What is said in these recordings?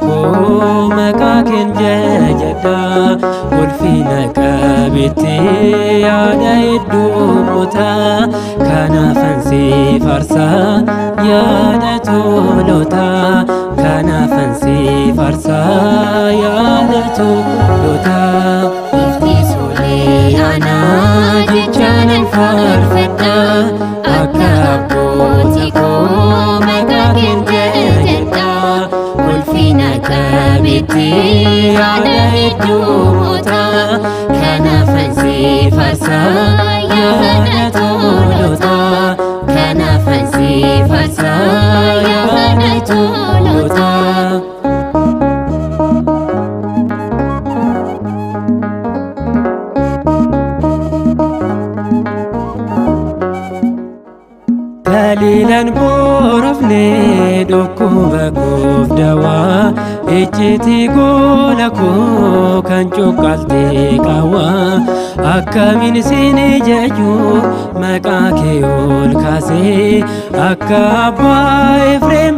koo maqaa keen jajadha ulfina qabeetti yaada hedduuta kanaafan si farsa yaada tolota kanaafan si farsa yaada tolota ifti solee anaa jechaanan faarfadha akka abbootii koo maqaa keen jajadha ulfina qabeetti yaada hedduuta kanaafan si farsa yaada tolota kanaafan si farsa yaada tolota. Daliilaan boorofnee dhukkuba koof dawaa icciitii gola koo kan cuqqaaltee qawwaa akkamiin siin jaju maqaa kee ol kaasee akka abbaa Efreem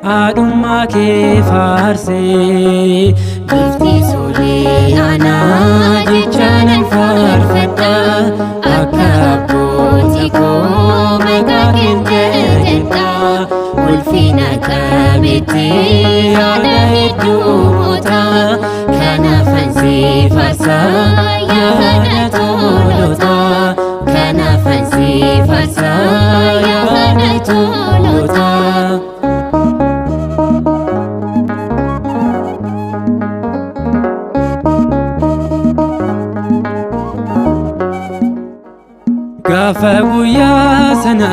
haadhummaa kee faarsee bifti solee anaa jechaanan faarfadha akka abbootii koo maqaa keen jajadha ulfina qabeetti yaada hedduuta kanaafan si farsa yaada tolota kanaafan si farsa yaada tolota. Gaafa guyyaa sana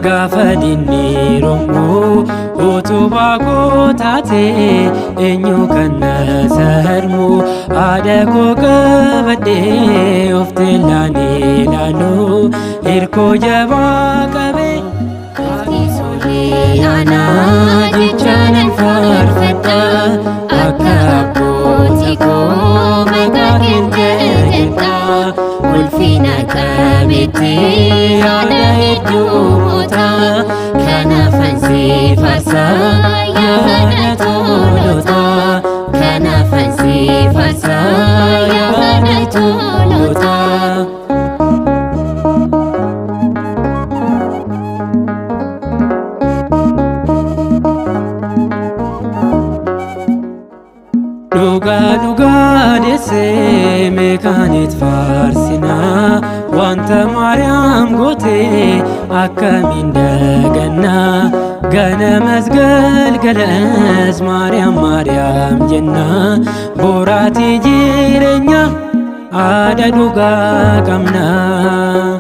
gaafa dinni rommu utubaa koo taatee eenyu kan na sarmu haadha koo qabadhee of teellaan ilaalu hirkoo jabaa qabee ifti solee anaa jechaanan faarfadha akka abbootii koo maqaa keen jajadha ulfina qabeetti yaada hedduuta kanaafan si farsa yaada tolota kanaafan si farsa yaada tolota. Dhugaa deessee meekaaniit faarsinaa wanta Maariyaam gootee akkamiin dagannaa ganamas galgalas Maariyaam Maariyaam jennaa boraatii jireenya haadha dhugaa qabnaa.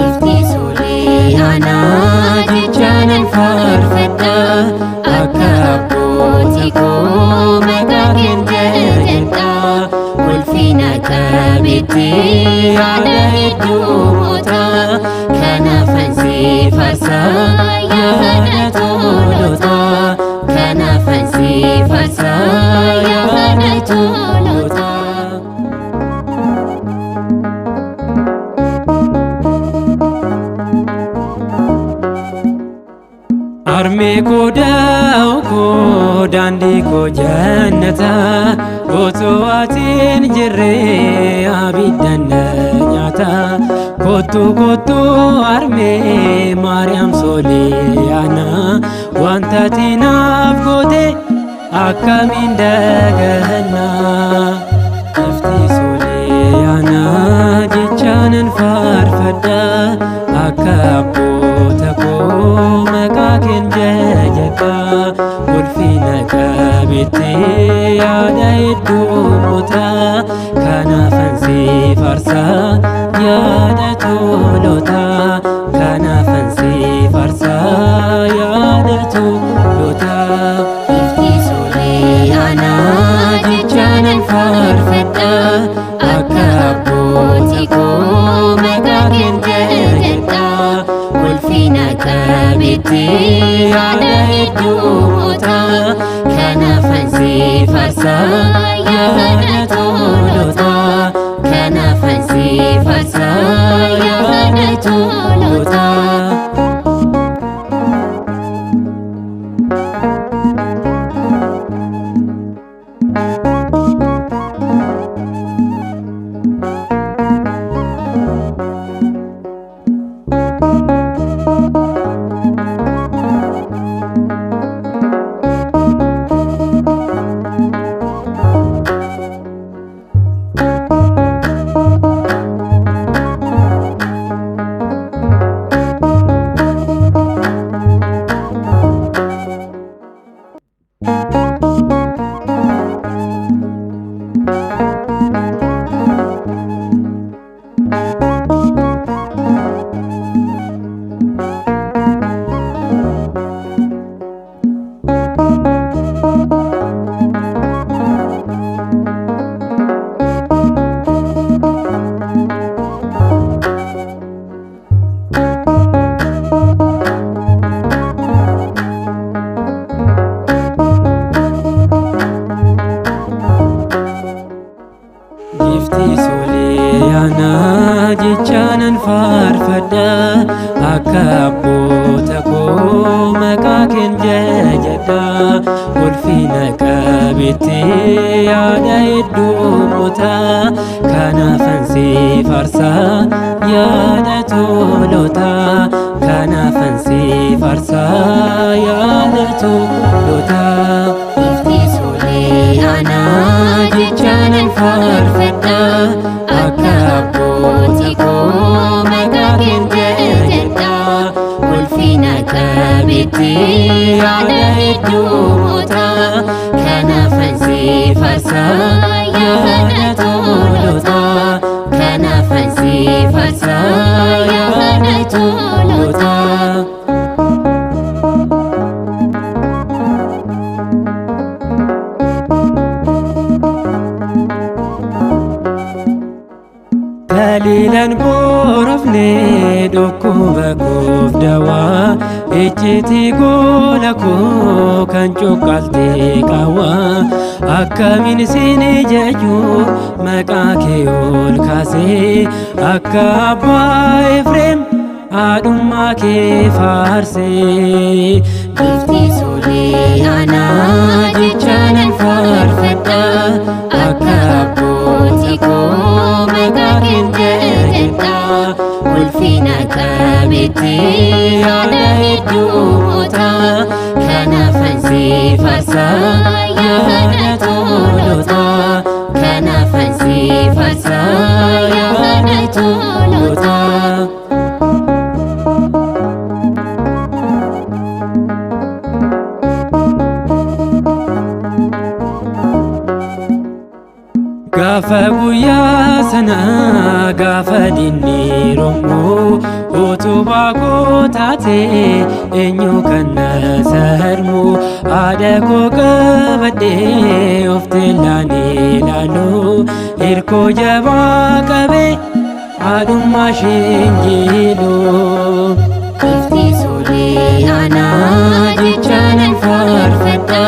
Ifti solee anaa jechaanan faarfadha akka abbootii koo maqaa keen jajadha ulfina qabeetti yaada hedduuta kanaafan si farsa yaada tolota kanaafan si farsa yaada tolota. Harmee koo daa'u koo daandii koo jannata otoo atiin jirree abiddan na nyaata kottu kottu harmee Maariyaam Sooliyaana wanta ati naaf goote akkamiin daganna. Ifti Sooliyaana jechaanan faarfadha akka abboota koo maqaa keen jajadha ulfina qabeetti yaada hedduuta kanaafan si farsa yaada tolota kanaafan si farsa yaada tolota. Ifti Sooliyaana jechaanan faarfadha akka abbootii koo maqaa keen jajadha ulfina qabeetti yaada hedduuta kanaafan si farsa yaada tolota kanaafan si farsa yaada tolota. Bifti sooliyaana jechaanan faarfadha akka abboota koo maqaa keen jajadha ulfina qabeetti yaada hedduumota kanaafan si faarsa yaada tolota kanaafan si faarsa yaada tolota. Bifti sooliyaana jechaanan faarfadha akka abboota koo maqaa keen jajadha ulfina qabeetti yaada hedduumota kanaafan si faarsa yaada tolota kanaafan si faarsa yaada tolota. Daliilaan boorofnee dhukkuba koof dawaa icciitii gola koo kan cuqqaaltee qaawwaa akkamiin siin jaju maqaa kee ol kaasee akka abbaa Efreem haadhummaa kee faarsee. Bifti sooliyaana jechaanan faarfadha akka abboota koo maqaa keen jajadha ulfina qabeetti yaada hedduumota kanaafan si faarsa yaada tolota kanaafan si faarsa yaada tolota. Gaafa guyyaa sana gaafa dinni rommoo utubaa koo taate eenyu kan na sarmu haadha koo qabadhee of teellaan ilaalu hirkoo jabaa qabee haadhummaa isheen jilu. Bifti sooliyaana jechaanan faarfadha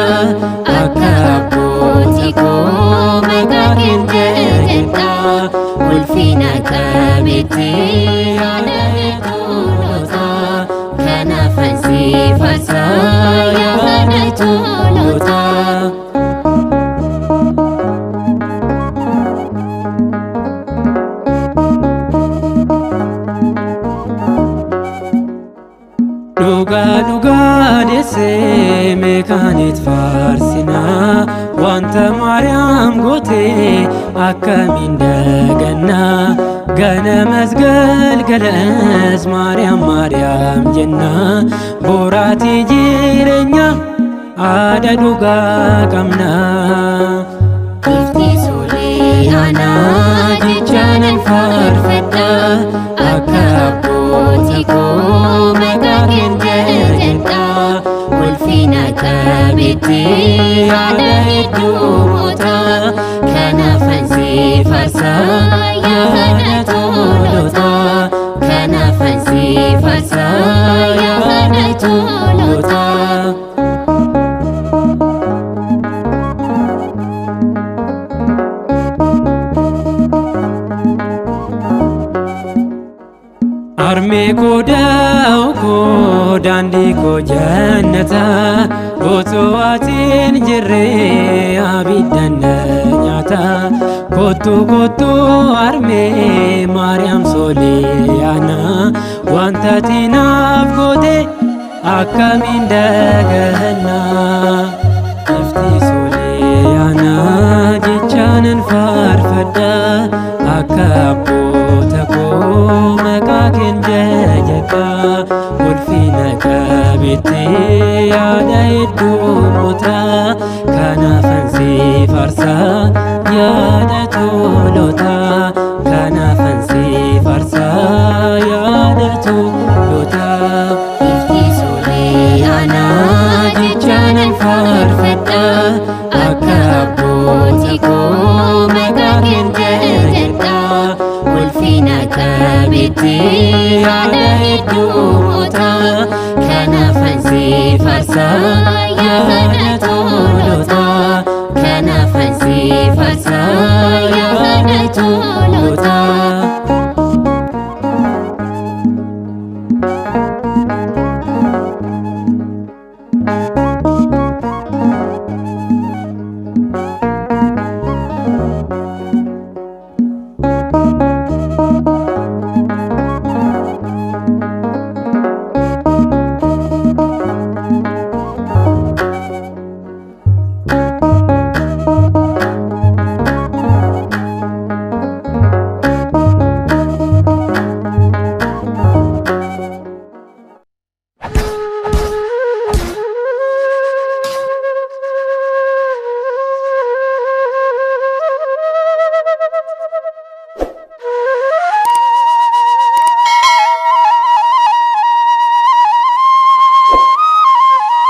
akka abbooti koo maqaa keen jajadha ulfina qabeetti yaada hedduumota kanaafan si faarsa yaada tolota. Dhugaa deessee meekaaniit faarsinaa wanta Maariyaam gootee akkamiin dagannaa ganamas galgalas Maariyaam Maariyaam jennaa boraatii jireenya haadha dhugaa qabnaa. Bifti sooliyaana jechaanan faarfadha akka abbooti koo maqaa keen jajadha ulfina qabeetti yaada hedduumota kanaafan si faarsa yaada tolota kanaafan si faarsa yaada tolota. Harmee koo daa'u koo daandii koo jannata otoo atiin jirree abiddan na nyaata kottu kottu harmee Maariyaam sooliyaana wanta ati naaf goote akkamiin daganna. Bifti sooliyaana jechaanan faarfadha akka abboota koo maqaa keen jajadha ulfina qabeetti yaada hedduumota kanaafan si faarsa yaada tolota kanaafan si faarsa yaada tolota. Bifti sooliyaana jechaanan faarfadha akka abbooti koo maqaa keen jajadha ulfina qabeetti yaada hedduumota kanaafan si faarsa